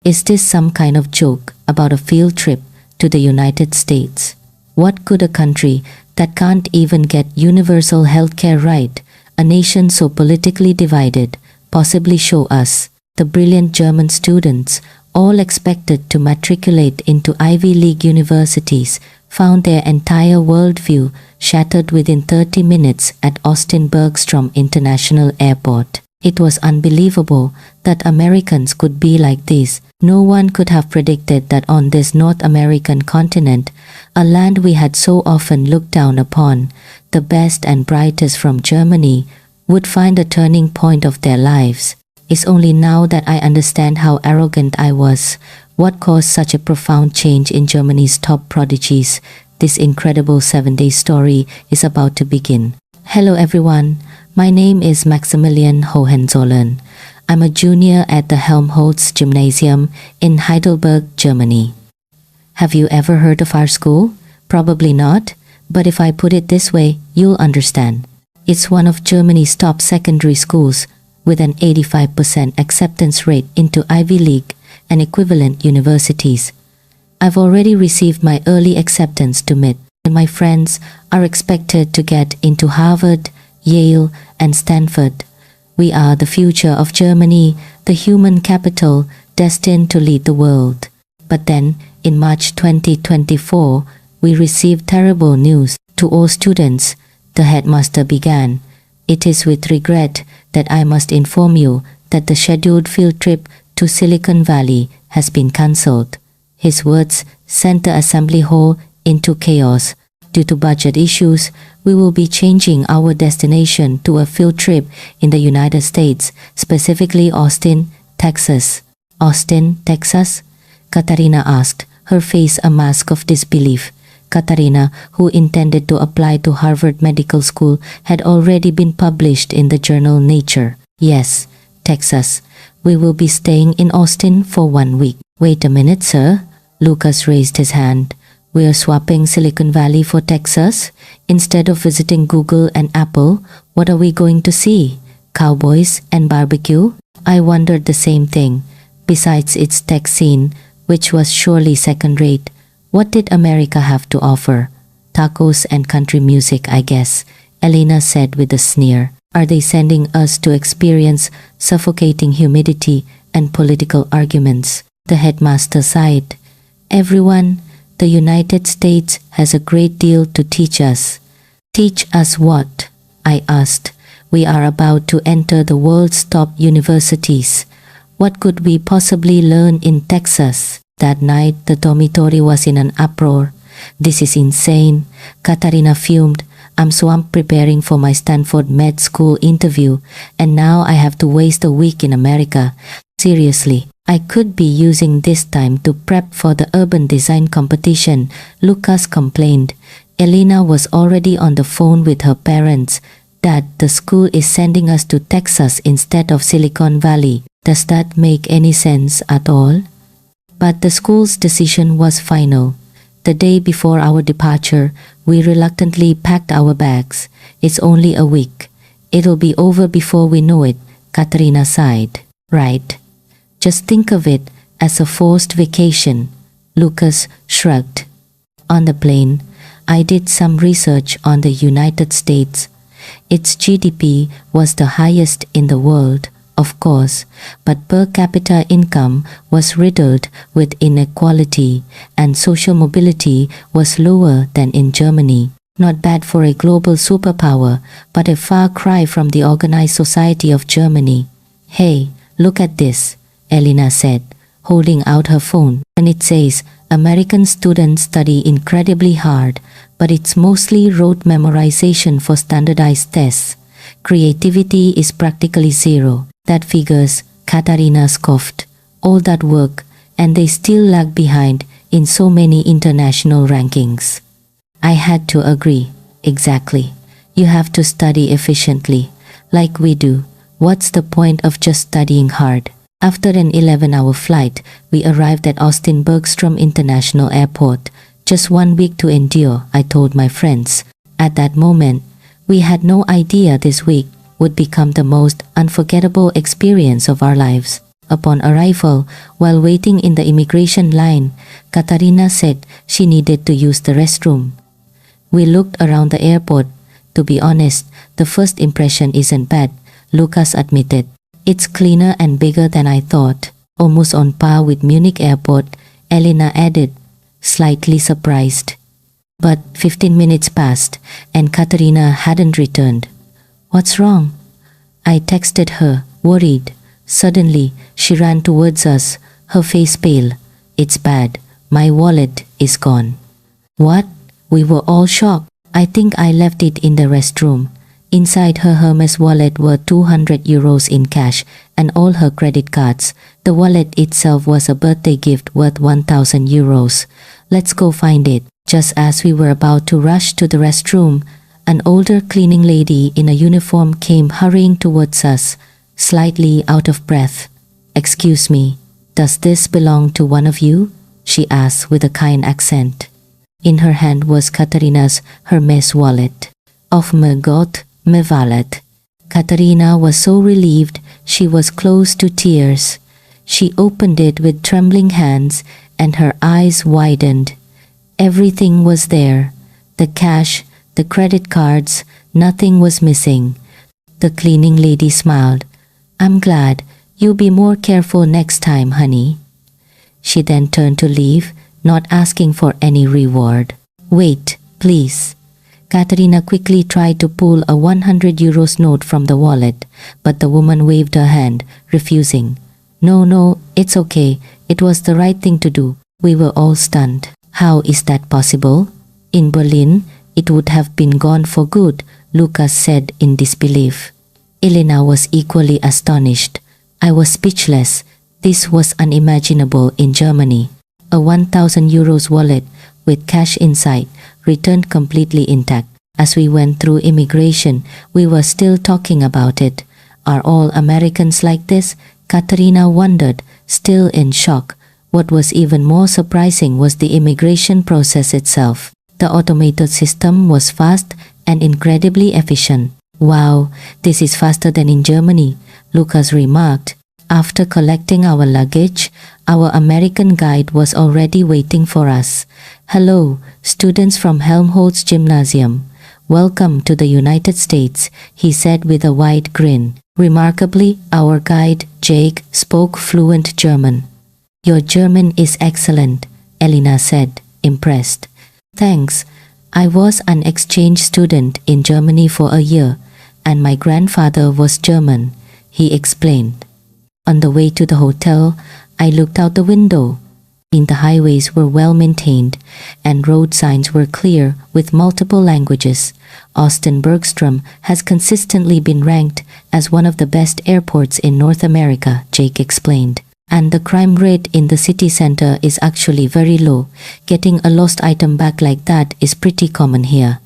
Is this some kind of joke about a field trip to the United States? What could a country that can't even get universal healthcare right, a nation so politically divided, possibly show us? The brilliant German students, all expected to matriculate into Ivy League universities, found their entire worldview shattered within 30 minutes at Austin Bergstrom International Airport. It was unbelievable that Americans could be like this. No one could have predicted that on this North American continent, a land we had so often looked down upon, the best and brightest from Germany would find a turning point of their lives. It's only now that I understand how arrogant I was. What caused such a profound change in Germany's top prodigies? This incredible 7-day story is about to begin. Hello everyone, my name is Maximilian Hohenzollern. I'm a junior at the Helmholtz Gymnasium in Heidelberg, Germany. Have you ever heard of our school? Probably not, but if I put it this way, you'll understand. It's one of Germany's top secondary schools, with an 85% acceptance rate into Ivy League and equivalent universities. I've already received my early acceptance to MIT, and my friends are expected to get into Harvard, Yale, and Stanford. We are the future of Germany, the human capital destined to lead the world. But then, in March 2024, we received terrible news. To all students, the headmaster began. It is with regret that I must inform you that the scheduled field trip to Silicon Valley has been cancelled. His words sent the assembly hall into chaos. Due to budget issues, we will be changing our destination to a field trip in the United States, specifically Austin, Texas. Austin, Texas? Katarina asked, her face a mask of disbelief. Katarina, who intended to apply to Harvard Medical School, had already been published in the journal Nature. Yes, Texas. We will be staying in Austin for 1 week. Wait a minute, sir. Lucas raised his hand. We're swapping Silicon Valley for Texas? Instead of visiting Google and Apple, what are we going to see? Cowboys and barbecue? I wondered the same thing. Besides its tech scene, which was surely second-rate, what did America have to offer? Tacos and country music, I guess, Elena said with a sneer. Are they sending us to experience suffocating humidity and political arguments? The headmaster sighed. Everyone, the United States has a great deal to teach us. Teach us what? I asked. We are about to enter the world's top universities. What could we possibly learn in Texas? That night, the dormitory was in an uproar. This is insane, Katarina fumed. I'm swamped preparing for my Stanford Med School interview, and now I have to waste a week in America. Seriously, I could be using this time to prep for the urban design competition, Lucas complained. Elena was already on the phone with her parents. Dad, the school is sending us to Texas instead of Silicon Valley. Does that make any sense at all? But the school's decision was final. The day before our departure, we reluctantly packed our bags. It's only a week. It'll be over before we know it, Katarina sighed. Right. Just think of it as a forced vacation, Lucas shrugged. On the plane, I did some research on the United States. Its GDP was the highest in the world, of course, but per capita income was riddled with inequality, and social mobility was lower than in Germany. Not bad for a global superpower, but a far cry from the organized society of Germany. Hey, look at this, Elena said, holding out her phone. And it says, American students study incredibly hard, but it's mostly rote memorization for standardized tests. Creativity is practically zero. That figures, Katarina scoffed. All that work, and they still lag behind in so many international rankings. I had to agree. Exactly. You have to study efficiently, like we do. What's the point of just studying hard? After an 11-hour flight, we arrived at Austin Bergstrom International Airport. Just 1 week to endure, I told my friends. At that moment, we had no idea this week would become the most unforgettable experience of our lives. Upon arrival, while waiting in the immigration line, Katarina said she needed to use the restroom. We looked around the airport. To be honest, the first impression isn't bad, Lucas admitted. It's cleaner and bigger than I thought. Almost on par with Munich airport, Elena added, slightly surprised. But 15 minutes passed and Katarina hadn't returned. What's wrong? I texted her, worried. Suddenly, she ran towards us, her face pale. It's bad. My wallet is gone. What? We were all shocked. I think I left it in the restroom. Inside her Hermes wallet were 200 euros in cash and all her credit cards. The wallet itself was a birthday gift worth 1,000 euros. Let's go find it. Just as we were about to rush to the restroom, an older cleaning lady in a uniform came hurrying towards us, slightly out of breath. Excuse me, does this belong to one of you? She asked with a kind accent. In her hand was Katarina's Hermes wallet. Oh my God, my wallet. Katarina was so relieved she was close to tears. She opened it with trembling hands and her eyes widened. Everything was there. The cash, the credit cards, nothing was missing. The cleaning lady smiled. I'm glad. You'll be more careful next time, honey. She then turned to leave, not asking for any reward. Wait, please. Katarina quickly tried to pull a 100 euros note from the wallet, but the woman waved her hand, refusing. No, it's okay. It was the right thing to do. We were all stunned. How is that possible? In Berlin, it would have been gone for good, Lucas said in disbelief. Elena was equally astonished. I was speechless. This was unimaginable in Germany. A 1,000 euros wallet with cash inside returned completely intact. As we went through immigration, we were still talking about it. Are all Americans like this? Katarina wondered, still in shock. What was even more surprising was the immigration process itself. The automated system was fast and incredibly efficient. Wow, this is faster than in Germany, Lucas remarked. After collecting our luggage, our American guide was already waiting for us. Hello, students from Helmholtz Gymnasium. Welcome to the United States, he said with a wide grin. Remarkably, our guide, Jake, spoke fluent German. Your German is excellent, Elena said, impressed. Thanks. I was an exchange student in Germany for a year, and my grandfather was German, he explained. On the way to the hotel, I looked out the window. The highways were well maintained, and road signs were clear with multiple languages. Austin Bergstrom has consistently been ranked as one of the best airports in North America, Jake explained. And the crime rate in the city center is actually very low. Getting a lost item back like that is pretty common here.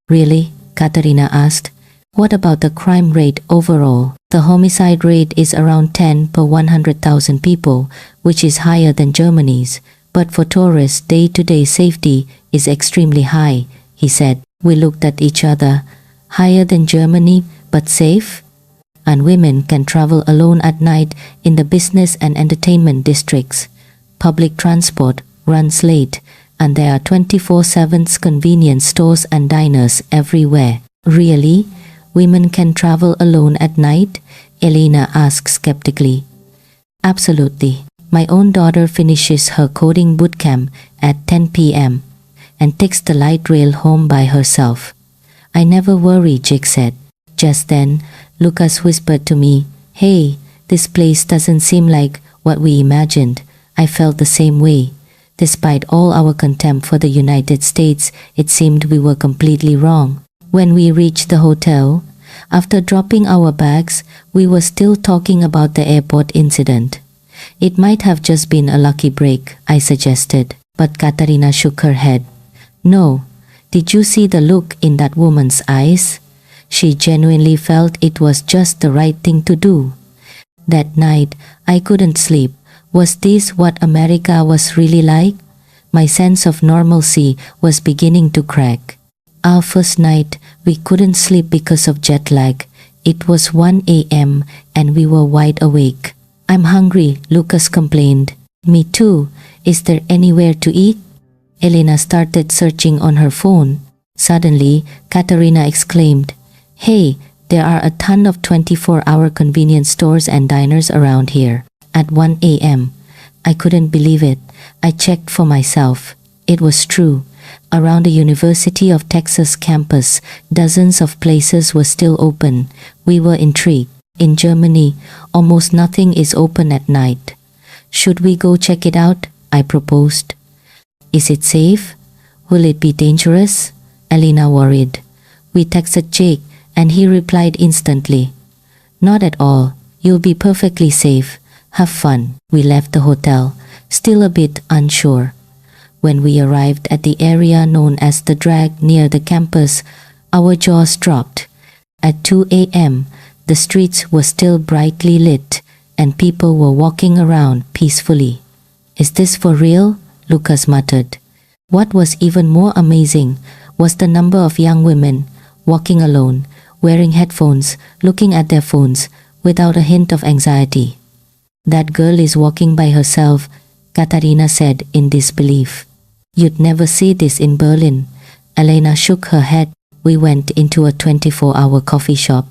Really? Katarina asked. What about the crime rate overall? The homicide rate is around 10 per 100,000 people, which is higher than Germany's. But for tourists, day-to-day safety is extremely high, he said. We looked at each other. Higher than Germany, but safe? And women can travel alone at night in the business and entertainment districts. Public transport runs late, and there are 24/7 convenience stores and diners everywhere. Really? Women can travel alone at night? Elena asked skeptically. Absolutely. My own daughter finishes her coding bootcamp at 10 p.m. and takes the light rail home by herself. I never worry, Jake said. Just then, Lucas whispered to me, Hey, this place doesn't seem like what we imagined. I felt the same way. Despite all our contempt for the United States, it seemed we were completely wrong. When we reached the hotel, after dropping our bags, we were still talking about the airport incident. It might have just been a lucky break, I suggested, but Katarina shook her head. No. Did you see the look in that woman's eyes? She genuinely felt it was just the right thing to do. That night, I couldn't sleep. Was this what America was really like? My sense of normalcy was beginning to crack. Our first night, we couldn't sleep because of jet lag. It was 1 a.m. and we were wide awake. I'm hungry, Lucas complained. Me too. Is there anywhere to eat? Elena started searching on her phone. Suddenly, Katerina exclaimed, "Hey, there are a ton of 24-hour convenience stores and diners around here." At 1 a.m., I couldn't believe it. I checked for myself. It was true. Around the University of Texas campus, dozens of places were still open. We were intrigued. In Germany, almost nothing is open at night. "Should we go check it out?" I proposed. "Is it safe? Will it be dangerous?" Elena worried. We texted Jake and he replied instantly, "Not at all. You'll be perfectly safe. Have fun." We left the hotel, still a bit unsure. When we arrived at the area known as the Drag near the campus, our jaws dropped. At 2 a.m., the streets were still brightly lit and people were walking around peacefully. "Is this for real?" Lucas muttered. What was even more amazing was the number of young women walking alone, wearing headphones, looking at their phones without a hint of anxiety. "That girl is walking by herself," Katarina said in disbelief. "You'd never see this in Berlin." Elena shook her head. We went into a 24-hour coffee shop,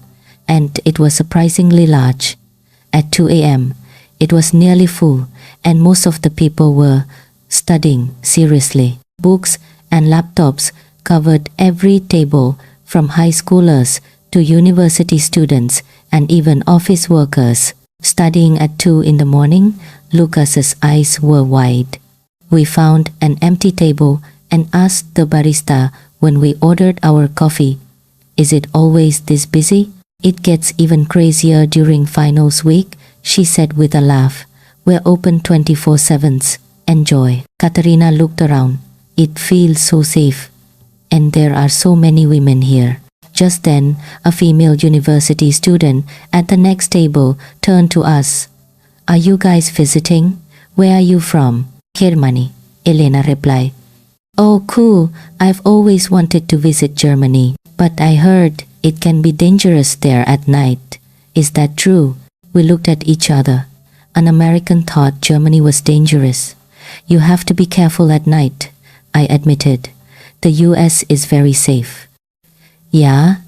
and it was surprisingly large. At 2 a.m., it was nearly full, and most of the people were studying seriously. Books and laptops covered every table, from high schoolers to university students and even office workers. Studying at 2 in the morning, Lucas's eyes were wide. We found an empty table and asked the barista when we ordered our coffee, "Is it always this busy?" "It gets even crazier during finals week," she said with a laugh. "We're open 24/7. Enjoy." Katerina looked around. "It feels so safe. And there are so many women here." Just then, a female university student at the next table turned to us. "Are you guys visiting? Where are you from?" "Germany," Elena replied. "Oh, cool. I've always wanted to visit Germany, but I heard it can be dangerous there at night. Is that true?" We looked at each other. An American thought Germany was dangerous. "You have to be careful at night," I admitted. "The US is very safe." "Yeah,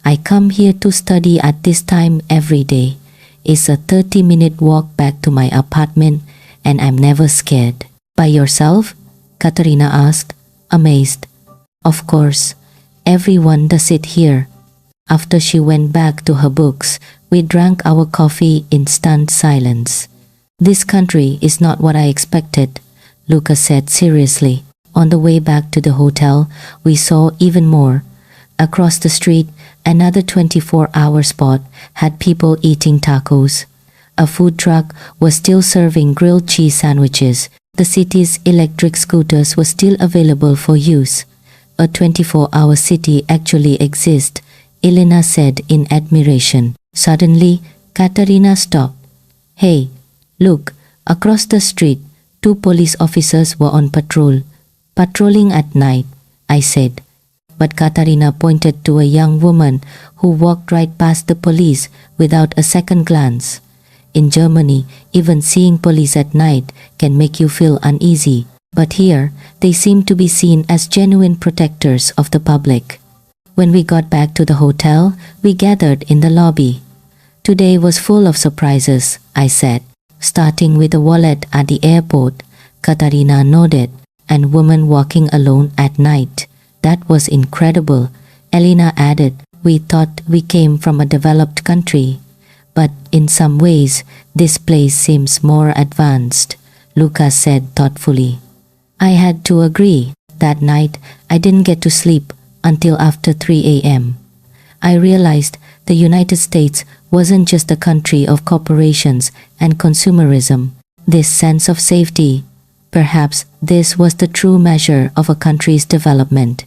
I come here to study at this time every day. It's a 30-minute walk back to my apartment and I'm never scared." "By yourself?" Katerina asked, amazed. "Of course. Everyone does it here." After she went back to her books, we drank our coffee in stunned silence. "This country is not what I expected," Lucas said seriously. On the way back to the hotel, we saw even more. Across the street, another 24-hour spot had people eating tacos. A food truck was still serving grilled cheese sandwiches. The city's electric scooters were still available for use. "A 24-hour city actually exists," Elena said in admiration. Suddenly, Katerina stopped. "Hey, look, across the street, 2 police officers were on patrol." "Patrolling at night," I said. But Katarina pointed to a young woman who walked right past the police without a second glance. In Germany, even seeing police at night can make you feel uneasy, but here they seem to be seen as genuine protectors of the public. When we got back to the hotel, we gathered in the lobby. "Today was full of surprises," I said. "Starting with the wallet at the airport," Katarina nodded, "and women walking alone at night. That was incredible," Elena added. "We thought we came from a developed country, but in some ways, this place seems more advanced," Lucas said thoughtfully. I had to agree. That night, I didn't get to sleep until after 3 a.m. I realized the United States wasn't just a country of corporations and consumerism. This sense of safety, perhaps this was the true measure of a country's development.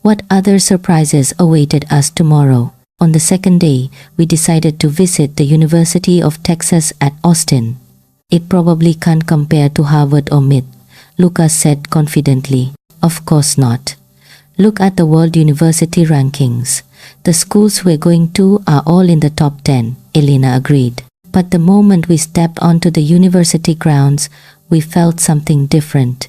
What other surprises awaited us tomorrow? On the second day, we decided to visit the University of Texas at Austin. "It probably can't compare to Harvard or MIT," Lucas said confidently. "Of course not. Look at the world university rankings. The schools we're going to are all in the top 10, Elena agreed. But the moment we stepped onto the university grounds, we felt something different.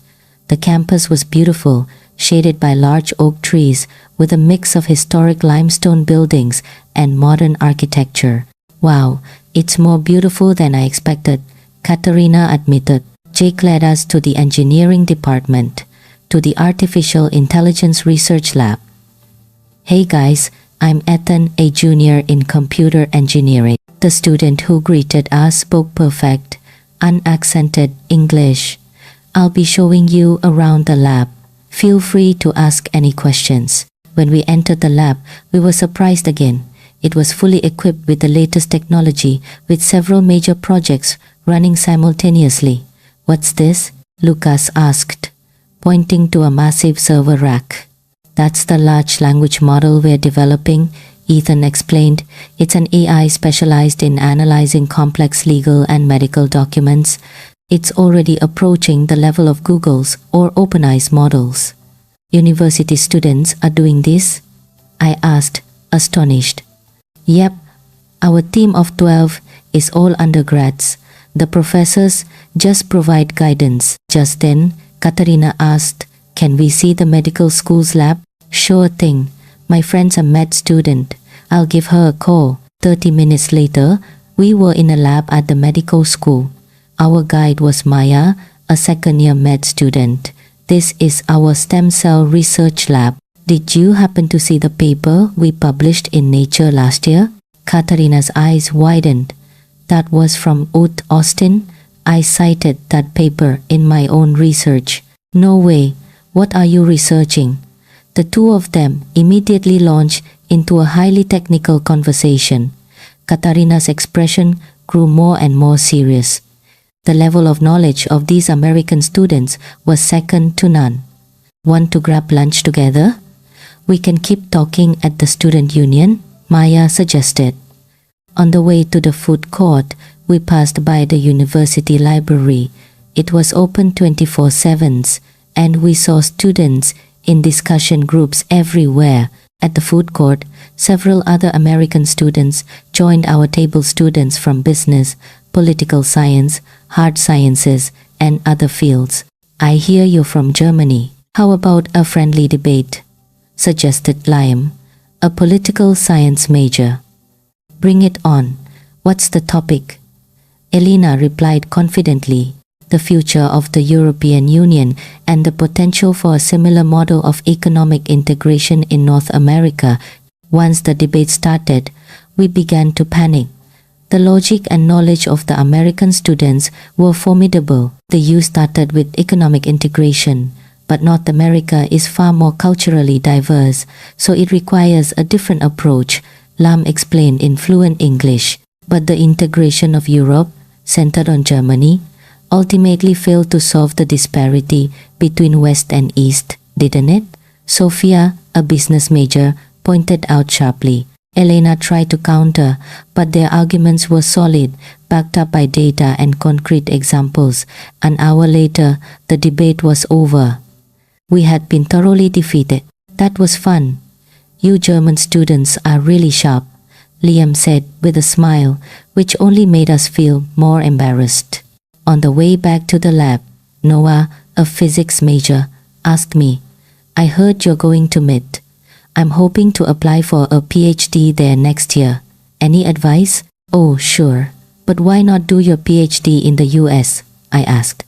The campus was beautiful, shaded by large oak trees, with a mix of historic limestone buildings and modern architecture. Wow, it's more beautiful than I expected, Katarina admitted. Jake led us to the engineering department, to the artificial intelligence research lab. Hey guys, I'm Ethan, a junior in computer engineering. The student who greeted us spoke perfect, unaccented English. I'll be showing you around the lab. Feel free to ask any questions. When we entered the lab, we were surprised again. It was fully equipped with the latest technology, with several major projects running simultaneously. What's this? Lucas asked, pointing to a massive server rack. That's the large language model we're developing, Ethan explained. It's an AI specialized in analyzing complex legal and medical documents. It's already approaching the level of Google's or OpenAI's models. University students are doing this? I asked, astonished. Yep, our team of 12 is all undergrads. The professors just provide guidance. Just then, Katarina asked, "Can we see the medical school's lab?" Sure thing. My friend's a med student. I'll give her a call. 30 minutes later, we were in a lab at the medical school. Our guide was Maya, a second-year med student. This is our stem cell research lab. Did you happen to see the paper we published in Nature last year? Katarina's eyes widened. That was from Austin? I cited that paper in my own research. No way. What are you researching? The two of them immediately launched into a highly technical conversation. Katarina's expression grew more and more serious. The level of knowledge of these American students was second to none. Want to grab lunch together? We can keep talking at the student union, Maya suggested. On the way to the food court, we passed by the university library. It was open 24/7, and we saw students in discussion groups everywhere. At the food court, several other American students joined our table. Students from business, political science, hard sciences, and other fields. I hear you're from Germany. How about a friendly debate? Suggested Liam, a political science major. Bring it on. What's the topic? Elena replied confidently. The future of the European Union and the potential for a similar model of economic integration in North America. Once the debate started, we began to panic. The logic and knowledge of the American students were formidable. The youth started with economic integration, but North America is far more culturally diverse, so it requires a different approach, Lam explained in fluent English. But the integration of Europe, centered on Germany, ultimately failed to solve the disparity between West and East, didn't it? Sophia, a business major, pointed out sharply. Elena tried to counter, but their arguments were solid, backed up by data and concrete examples. An hour later, the debate was over. We had been thoroughly defeated. That was fun. You German students are really sharp, Liam said with a smile, which only made us feel more embarrassed. On the way back to the lab, Noah, a physics major, asked me, I heard you're going to MIT. I'm hoping to apply for a PhD there next year. Any advice? Oh, sure. But why not do your PhD in the US? I asked.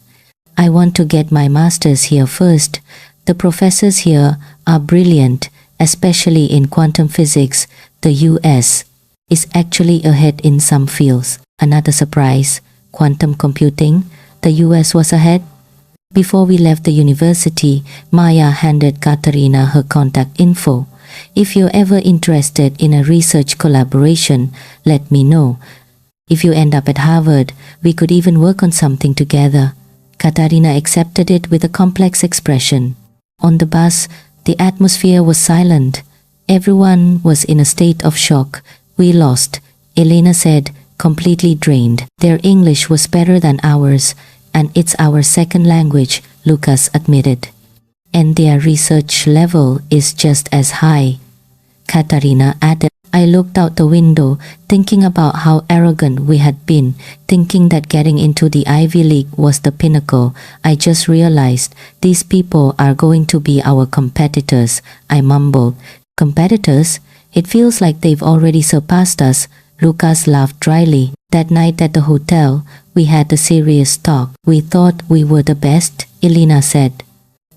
I want to get my master's here first. The professors here are brilliant, especially in quantum physics. The US is actually ahead in some fields. Another surprise, quantum computing. The US was ahead. Before we left the university, Maya handed Katarina her contact info. If you're ever interested in a research collaboration, let me know. If you end up at Harvard, we could even work on something together. Katarina accepted it with a complex expression. On the bus, the atmosphere was silent. Everyone was in a state of shock. We lost, Elena said, completely drained. Their English was better than ours, and it's our second language, Lucas admitted. And their research level is just as high, Katarina added. I looked out the window, thinking about how arrogant we had been, thinking that getting into the Ivy League was the pinnacle. I just realized these people are going to be our competitors, I mumbled. Competitors? It feels like they've already surpassed us. Lucas laughed dryly. That night at the hotel, we had a serious talk. We thought we were the best, Elena said.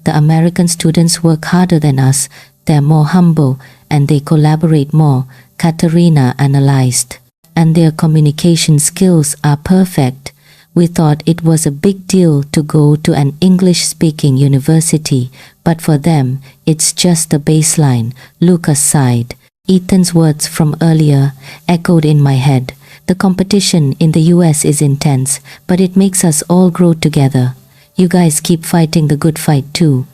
The American students work harder than us. They're more humble and they collaborate more, Katerina analyzed. And their communication skills are perfect. We thought it was a big deal to go to an English-speaking university, but for them, it's just the baseline, Lucas sighed. Ethan's words from earlier echoed in my head. The competition in the US is intense, but it makes us all grow together. You guys keep fighting the good fight too.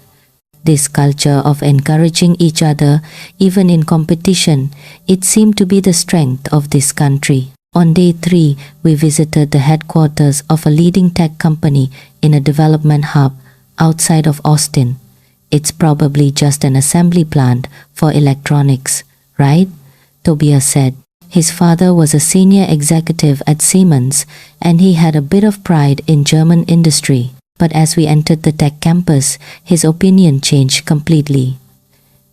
This culture of encouraging each other, even in competition, it seemed to be the strength of this country. On day 3, we visited the headquarters of a leading tech company in a development hub outside of Austin. It's probably just an assembly plant for electronics, right? Tobias said. His father was a senior executive at Siemens, and he had a bit of pride in German industry. But as we entered the tech campus, his opinion changed completely.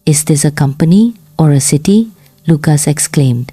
Is this a company or a city? Lucas exclaimed.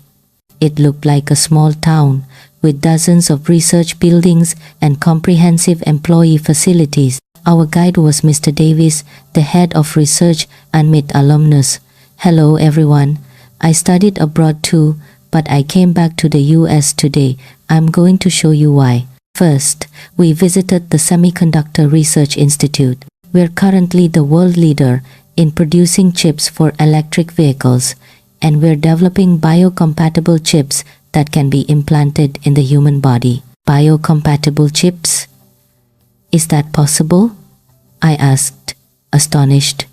It looked like a small town with dozens of research buildings and comprehensive employee facilities. Our guide was Mr. Davis, the head of research and MIT alumnus. Hello everyone. I studied abroad too, but I came back to the US today. I'm going to show you why. First, we visited the Semiconductor Research Institute. We're currently the world leader in producing chips for electric vehicles, and we're developing biocompatible chips that can be implanted in the human body. Biocompatible chips? Is that possible? I asked, astonished.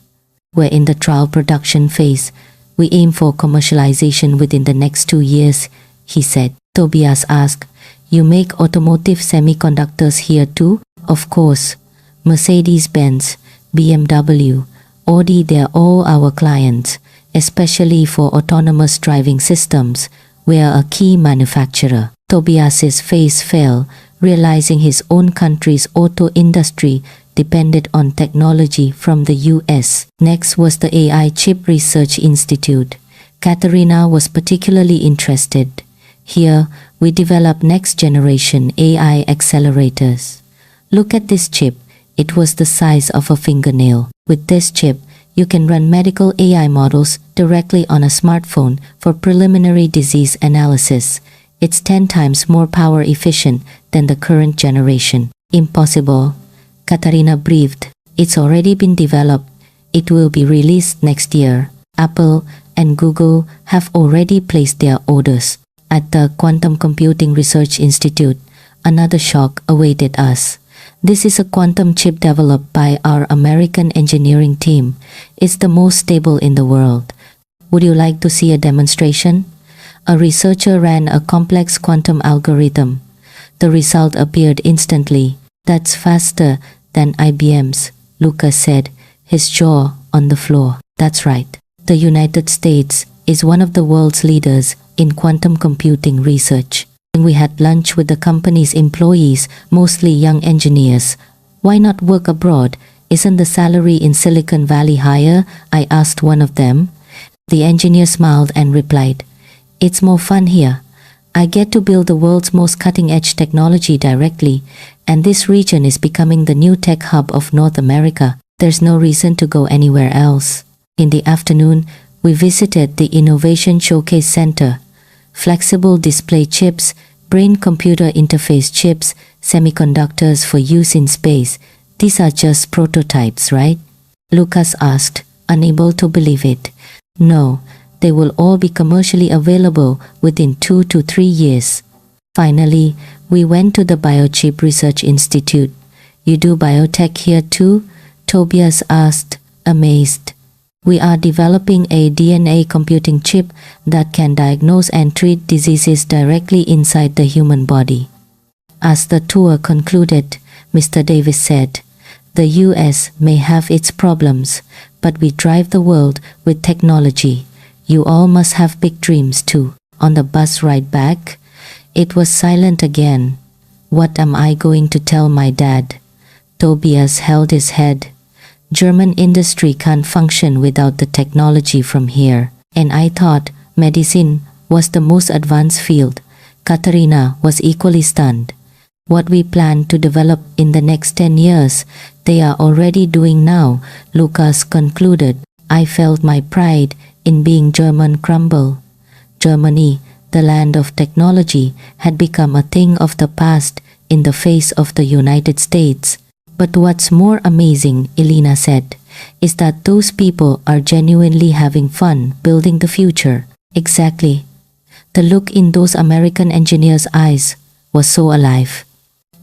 We're in the trial production phase. We aim for commercialization within the next 2 years, he said. Tobias asked, You make automotive semiconductors here too? Of course. Mercedes-Benz, BMW, Audi, they're all our clients, especially for autonomous driving systems. We're a key manufacturer. Tobias's face fell, realizing his own country's auto industry depended on technology from the US. Next was the AI Chip Research Institute. Katerina was particularly interested. Here, we develop next-generation AI accelerators. Look at this chip. It was the size of a fingernail. With this chip, you can run medical AI models directly on a smartphone for preliminary disease analysis. It's 10 times more power efficient than the current generation. Impossible. Katarina breathed. It's already been developed. It will be released next year. Apple and Google have already placed their orders. At the Quantum Computing Research Institute, another shock awaited us. This is a quantum chip developed by our American engineering team. It's the most stable in the world. Would you like to see a demonstration? A researcher ran a complex quantum algorithm. The result appeared instantly. That's faster than IBM's, Lucas said, his jaw on the floor. That's right. The United States is one of the world's leaders in quantum computing research. We had lunch with the company's employees, mostly young engineers. Why not work abroad? Isn't the salary in Silicon Valley higher? I asked one of them. The engineer smiled and replied, It's more fun here. I get to build the world's most cutting-edge technology directly, and this region is becoming the new tech hub of North America. There's no reason to go anywhere else. In the afternoon, we visited the Innovation Showcase Center. Flexible display chips, brain-computer interface chips, semiconductors for use in space. These are just prototypes, right? Lucas asked, unable to believe it. No, they will all be commercially available within 2 to 3 years. Finally, we went to the Biochip Research Institute. You do biotech here too? Tobias asked, amazed. We are developing a DNA computing chip that can diagnose and treat diseases directly inside the human body. As the tour concluded, Mr. Davis said, The US may have its problems, but we drive the world with technology. You all must have big dreams too. On the bus ride back, it was silent again. What am I going to tell my dad? Tobias held his head. German industry can't function without the technology from here. And I thought medicine was the most advanced field. Katarina was equally stunned. What we plan to develop in the next 10 years, they are already doing now, Lucas concluded. I felt my pride in being German crumble. Germany, the land of technology, had become a thing of the past in the face of the United States. But what's more amazing, Elena said, is that those people are genuinely having fun building the future. Exactly. The look in those American engineers' eyes was so alive.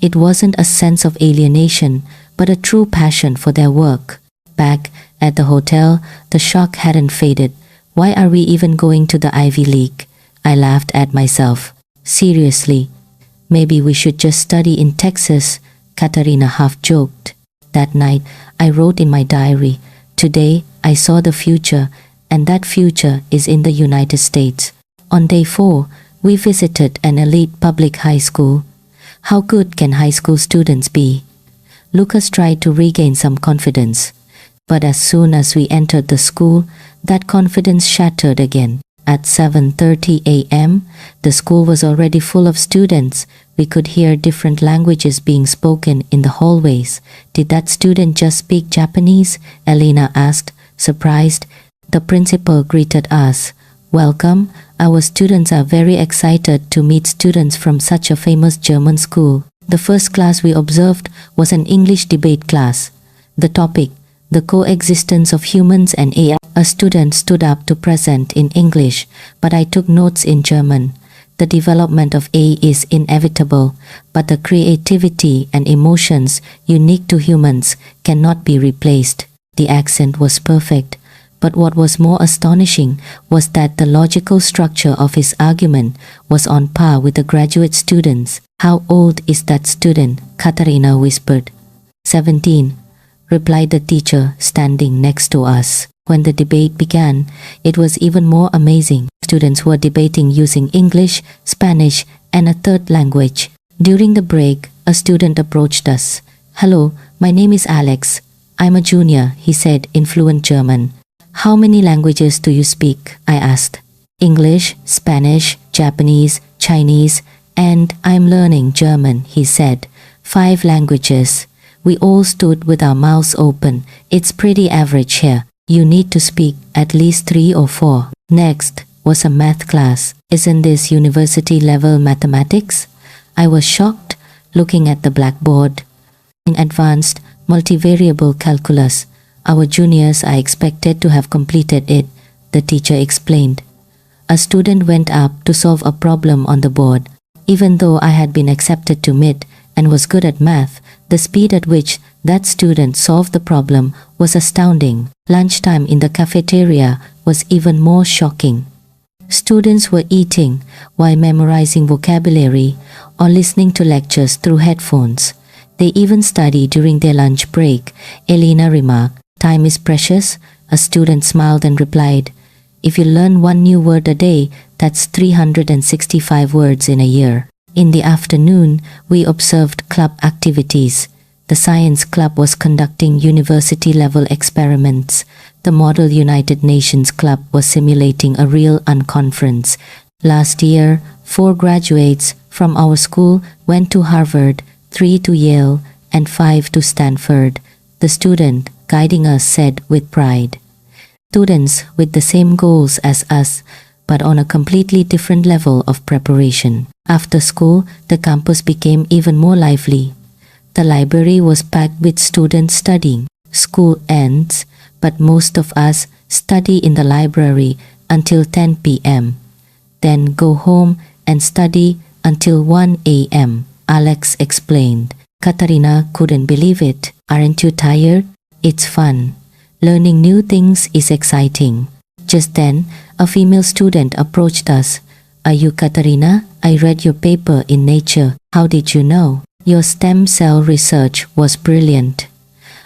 It wasn't a sense of alienation, but a true passion for their work. Back at the hotel, the shock hadn't faded. Why are we even going to the Ivy League? I laughed at myself. Seriously, maybe we should just study in Texas, Katarina half joked. That night, I wrote in my diary, today I saw the future, and that future is in the United States. On day 4, we visited an elite public high school. How good can high school students be? Lucas tried to regain some confidence. But as soon as we entered the school, that confidence shattered again. At 7:30 a.m., the school was already full of students. We could hear different languages being spoken in the hallways. Did that student just speak Japanese? Elena asked, surprised. The principal greeted us. Welcome, our students are very excited to meet students from such a famous German school. The first class we observed was an English debate class. The topic, the coexistence of humans and AI. A student stood up to present in English, but I took notes in German. The development of AI is inevitable, but the creativity and emotions unique to humans cannot be replaced. The accent was perfect, but what was more astonishing was that the logical structure of his argument was on par with the graduate students. How old is that student? Katarina whispered. 17, replied the teacher standing next to us. When the debate began, it was even more amazing. Students were debating using English, Spanish, and a third language. During the break, a student approached us. Hello, my name is Alex. I'm a junior, he said in fluent German. How many languages do you speak? I asked. English, Spanish, Japanese, Chinese, and I'm learning German, he said. 5 languages. We all stood with our mouths open. It's pretty average here. You need to speak at least 3 or 4. Next was a math class. Isn't this university-level mathematics? I was shocked, looking at the blackboard. In advanced multivariable calculus, our juniors are expected to have completed it, the teacher explained. A student went up to solve a problem on the board. Even though I had been accepted to MIT and was good at math, the speed at which that student solved the problem was astounding. Lunchtime in the cafeteria was even more shocking. Students were eating while memorizing vocabulary or listening to lectures through headphones. They even study during their lunch break, Elena remarked. Time is precious, a student smiled and replied. If you learn 1 new word a day, that's 365 words in a year. In the afternoon, we observed club activities. The science club was conducting university-level experiments. The Model United Nations Club was simulating a real unconference. Last year, 4 graduates from our school went to Harvard, 3 to Yale, and 5 to Stanford. The student guiding us said with pride. Students with the same goals as us, but on a completely different level of preparation. After school, the campus became even more lively. The library was packed with students studying. School ends, but most of us study in the library until 10 p.m. Then go home and study until 1 a.m., Alex explained. Katarina couldn't believe it. Aren't you tired? It's fun. Learning new things is exciting. Just then, a female student approached us. Are you Katarina? I read your paper in Nature. How did you know? Your stem cell research was brilliant.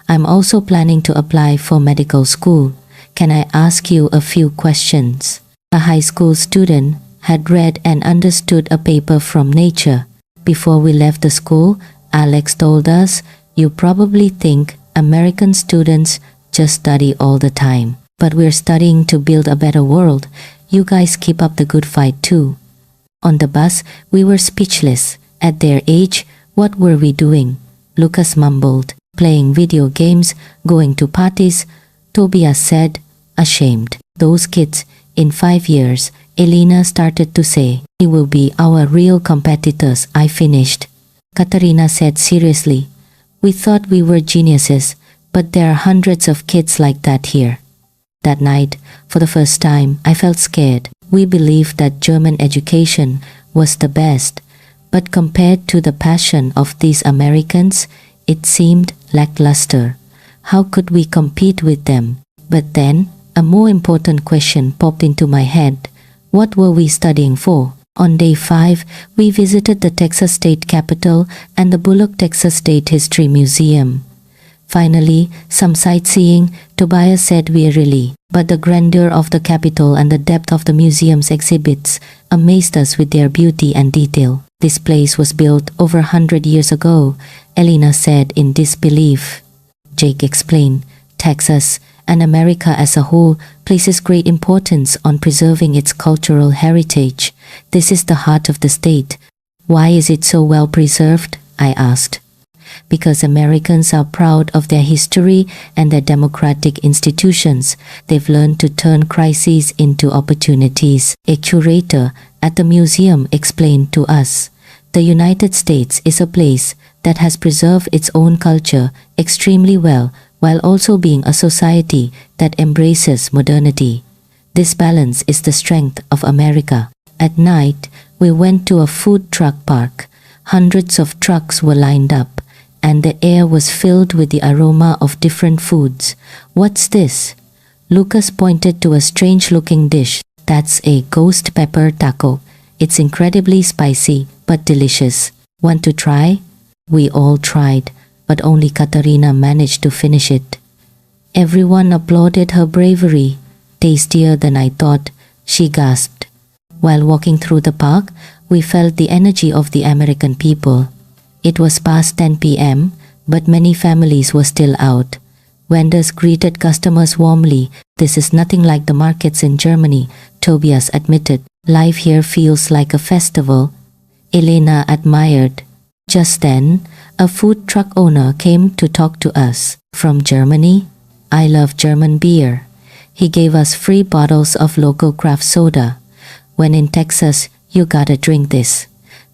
I'm also planning to apply for medical school. Can I ask you a few questions? A high school student had read and understood a paper from Nature. Before we left the school, Alex told us, "You probably think American students just study all the time. But we're studying to build a better world. You guys keep up the good fight too." On the bus, we were speechless. At their age, what were we doing? Lucas mumbled. "Playing video games, going to parties," Tobias said, ashamed. "Those kids, in 5 years," Elena started to say, "they will be our real competitors," I finished. Katarina said seriously, "We thought we were geniuses, but there are hundreds of kids like that here." That night, for the first time, I felt scared. We believed that German education was the best, but compared to the passion of these Americans, it seemed lackluster. How could we compete with them? But then, a more important question popped into my head. What were we studying for? On day 5, we visited the Texas State Capitol and the Bullock Texas State History Museum. Finally, some sightseeing, Tobias said wearily, but the grandeur of the Capitol and the depth of the museum's exhibits amazed us with their beauty and detail. "This place was built over 100 years ago," Elena said in disbelief. Jake explained, "Texas, and America as a whole, places great importance on preserving its cultural heritage. This is the heart of the state." "Why is it so well preserved?" I asked. "Because Americans are proud of their history and their democratic institutions. They've learned to turn crises into opportunities," a curator at the museum explained to us. "The United States is a place that has preserved its own culture extremely well, while also being a society that embraces modernity. This balance is the strength of America." At night, we went to a food truck park. Hundreds of trucks were lined up, and the air was filled with the aroma of different foods. "What's this?" Lucas pointed to a strange-looking dish. "That's a ghost pepper taco. It's incredibly spicy, but delicious. Want to try?" We all tried, but only Katarina managed to finish it. Everyone applauded her bravery. "Tastier than I thought," she gasped. While walking through the park, we felt the energy of the American people. It was past 10 p.m., but many families were still out. Vendors greeted customers warmly. "This is nothing like the markets in Germany," Tobias admitted. "Life here feels like a festival," Elena admired. Just then, a food truck owner came to talk to us. "From Germany? I love German beer." He gave us free bottles of local craft soda. "When in Texas, you gotta drink this.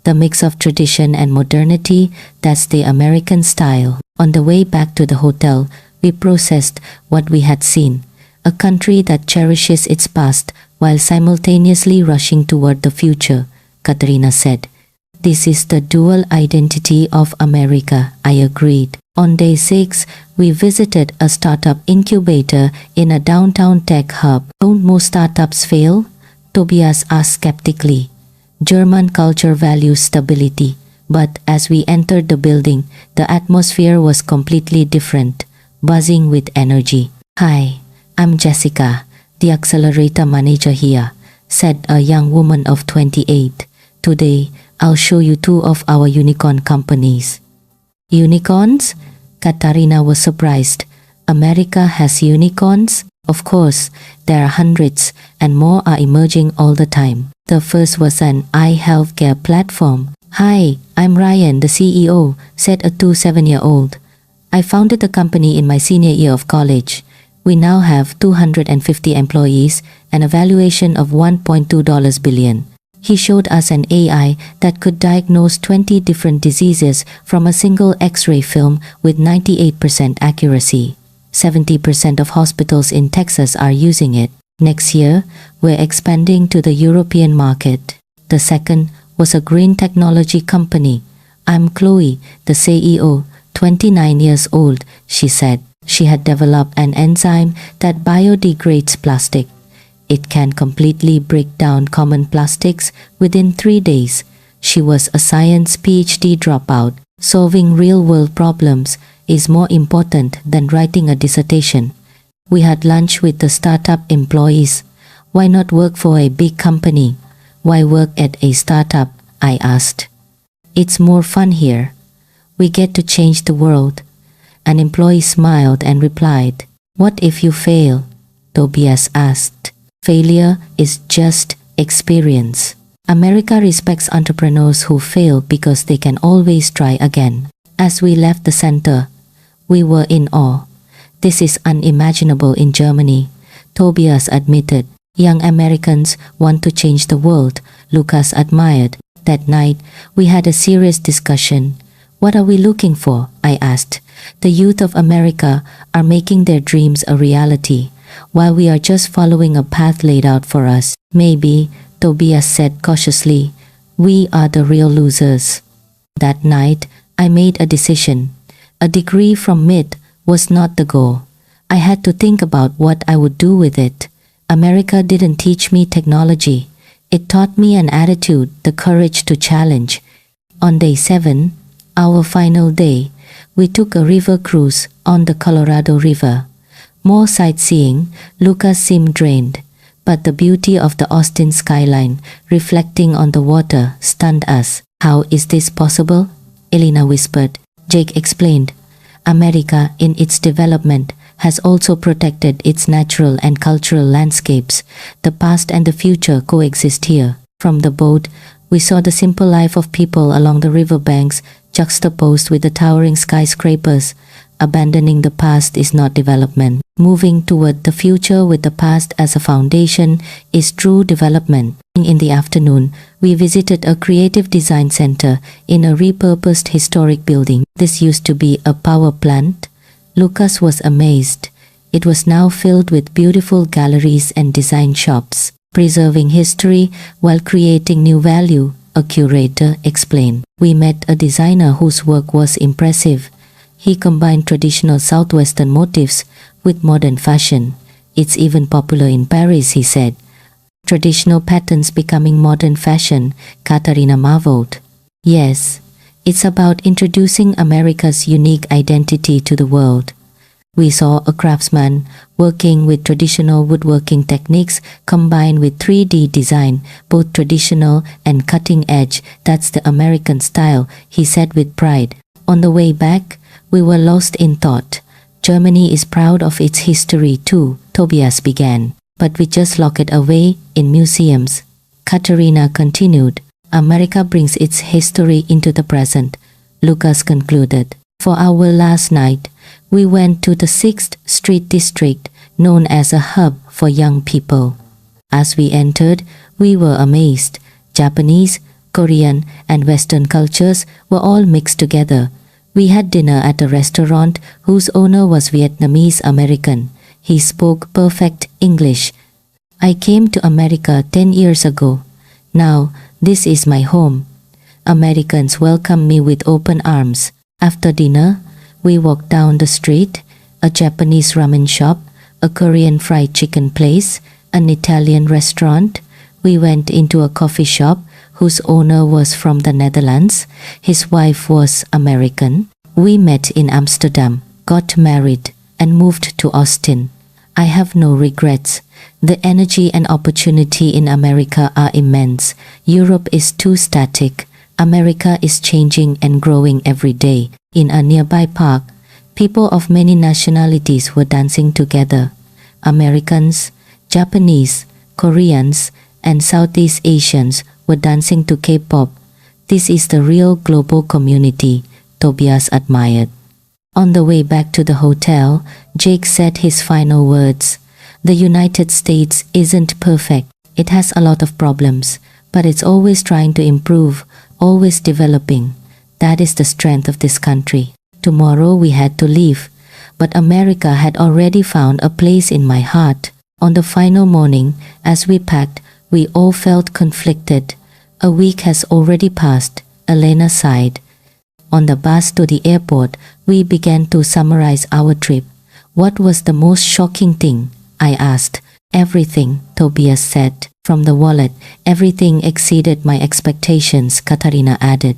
The mix of tradition and modernity, that's the American style." On the way back to the hotel, we processed what we had seen. A country that cherishes its past while simultaneously rushing toward the future, Katarina said. "This is the dual identity of America," I agreed. On day 6, we visited a startup incubator in a downtown tech hub. "Don't most startups fail?" Tobias asked skeptically. "German culture values stability, but as we entered the building, the atmosphere was completely different, buzzing with energy." "Hi, I'm Jessica, the accelerator manager here," said a young woman of 28. "Today, I'll show you 2 of our unicorn companies." "Unicorns?" Katarina was surprised. "America has unicorns?" "Of course, there are hundreds, and more are emerging all the time." The first was an eye healthcare platform. "Hi, I'm Ryan, the CEO," said a 27-year-old. "I founded the company in my senior year of college. We now have 250 employees and a valuation of $1.2 billion. He showed us an AI that could diagnose 20 different diseases from a single X-ray film with 98% accuracy. 70% of hospitals in Texas are using it. Next year, we're expanding to the European market." The second was a green technology company. "I'm Chloe, the CEO, 29 years old," she said. She had developed an enzyme that biodegrades plastic. It can completely break down common plastics within 3 days. She was a science PhD dropout. Solving real-world problems is more important than writing a dissertation. We had lunch with the startup employees. Why not work for a big company? Why work at a startup? I asked. It's more fun here. We get to change the world. An employee smiled and replied, What if you fail? Tobias asked. Failure is just experience. America respects entrepreneurs who fail because they can always try again. As we left the center, we were in awe. This is unimaginable in Germany, Tobias admitted. Young Americans want to change the world, Lucas admired. That night, we had a serious discussion. What are we looking for? I asked. The youth of America are making their dreams a reality, while we are just following a path laid out for us. Maybe, Tobias said cautiously, we are the real losers. That night, I made a decision. A degree from MIT was not the goal. I had to think about what I would do with it. America didn't teach me technology. It taught me an attitude, the courage to challenge. On day 7, our final day, we took a river cruise on the Colorado River. More sightseeing, Lucas seemed drained, but the beauty of the Austin skyline reflecting on the water stunned us. How is this possible? Elena whispered. Jake explained. America, in its development, has also protected its natural and cultural landscapes. The past and the future coexist here. From the boat, we saw the simple life of people along the riverbanks juxtaposed with the towering skyscrapers. Abandoning the past is not development. Moving toward the future with the past as a foundation is true development. In the afternoon, we visited a creative design center in a repurposed historic building. This used to be a power plant. Lucas was amazed. It was now filled with beautiful galleries and design shops, preserving history while creating new value, a curator explained. We met a designer whose work was impressive. He combined traditional Southwestern motifs with modern fashion. It's even popular in Paris, he said. Traditional patterns becoming modern fashion, Katarina marveled. Yes, it's about introducing America's unique identity to the world. We saw a craftsman working with traditional woodworking techniques combined with 3D design, both traditional and cutting edge. That's the American style, he said with pride. On the way back, we were lost in thought. Germany is proud of its history too, Tobias began. But we just lock it away in museums. Katarina continued. America brings its history into the present, Lucas concluded. For our last night, we went to the 6th Street district, known as a hub for young people. As we entered, we were amazed. Japanese, Korean, and Western cultures were all mixed together. We had dinner at a restaurant whose owner was Vietnamese American. He spoke perfect English. I came to America 10 years ago. Now, this is my home. Americans welcomed me with open arms. After dinner, we walked down the street, a Japanese ramen shop, a Korean fried chicken place, an Italian restaurant. We went into a coffee shop whose owner was from the Netherlands. His wife was American. We met in Amsterdam, got married, and moved to Austin. I have no regrets. The energy and opportunity in America are immense. Europe is too static. America is changing and growing every day. In a nearby park, people of many nationalities were dancing together. Americans, Japanese, Koreans, and Southeast Asians were dancing to K-pop. This is the real global community, Tobias admired. On the way back to the hotel, Jake said his final words. The United States isn't perfect. It has a lot of problems, but it's always trying to improve, always developing. That is the strength of this country. Tomorrow we had to leave, but America had already found a place in my heart. On the final morning, as we packed, we all felt conflicted. A week has already passed, Elena sighed. On the bus to the airport, we began to summarize our trip. What was the most shocking thing? I asked. Everything, Tobias said. From the wallet, everything exceeded my expectations, Katarina added.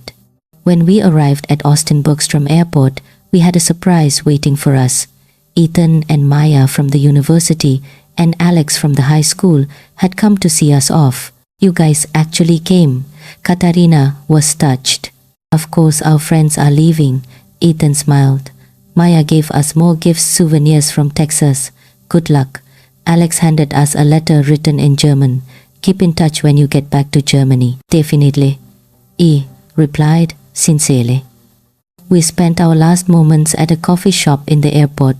When we arrived at Austin Bergstrom Airport, we had a surprise waiting for us. Ethan and Maya from the university and Alex from the high school had come to see us off. You guys actually came. Katarina was touched. Of course our friends are leaving, Ethan smiled. Maya gave us more gifts, souvenirs from Texas. Good luck. Alex handed us a letter written in German. Keep in touch when you get back to Germany. Definitely. E replied sincerely. We spent our last moments at a coffee shop in the airport.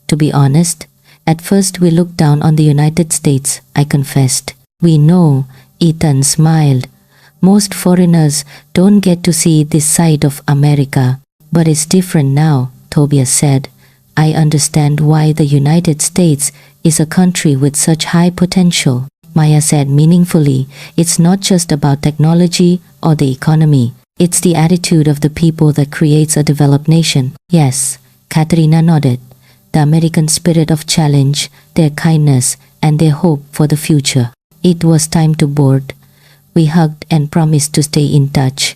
To be honest, at first we looked down on the United States, I confessed. We know, Ethan smiled. Most foreigners don't get to see this side of America. But it's different now, Tobias said. I understand why the United States is a country with such high potential. Maya said meaningfully, it's not just about technology or the economy. It's the attitude of the people that creates a developed nation. Yes, Katerina nodded. The American spirit of challenge, their kindness, and their hope for the future. It was time to board. We hugged and promised to stay in touch.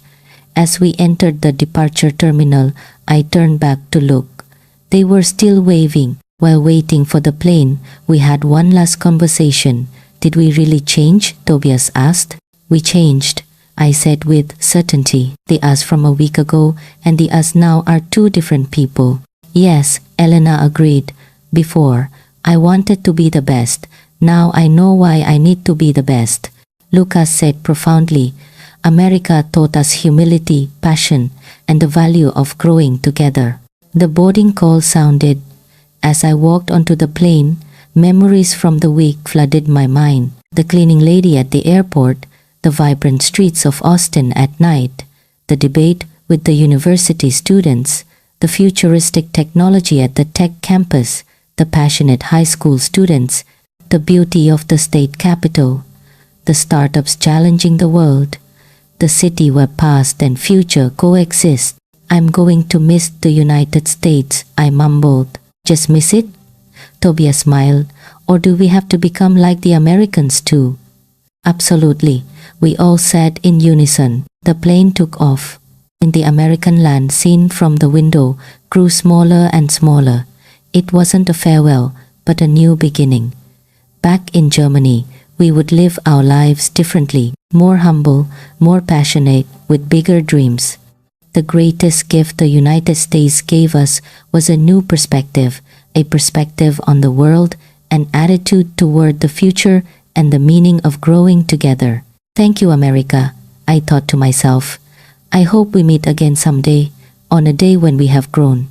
As we entered the departure terminal, I turned back to look. They were still waving. While waiting for the plane, we had one last conversation. Did we really change? Tobias asked. We changed, I said with certainty. The us from a week ago and the us now are two different people. Yes, Elena agreed. Before, I wanted to be the best. Now I know why I need to be the best. Lucas said profoundly. America taught us humility, passion, and the value of growing together. The boarding call sounded. As I walked onto the plane, memories from the week flooded my mind. The cleaning lady at the airport, the vibrant streets of Austin at night, the debate with the university students, the futuristic technology at the tech campus, the passionate high school students, the beauty of the state capital, the startups challenging the world, the city where past and future coexist. I'm going to miss the United States, I mumbled. Just miss it? Tobias smiled. Or do we have to become like the Americans too? Absolutely, we all said in unison. The plane took off. In the American land seen from the window grew smaller and smaller. It wasn't a farewell, but a new beginning. Back in Germany, we would live our lives differently, more humble, more passionate, with bigger dreams. The greatest gift the United States gave us was a new perspective, a perspective on the world, an attitude toward the future, and the meaning of growing together. Thank you, America, I thought to myself. I hope we meet again someday, on a day when we have grown.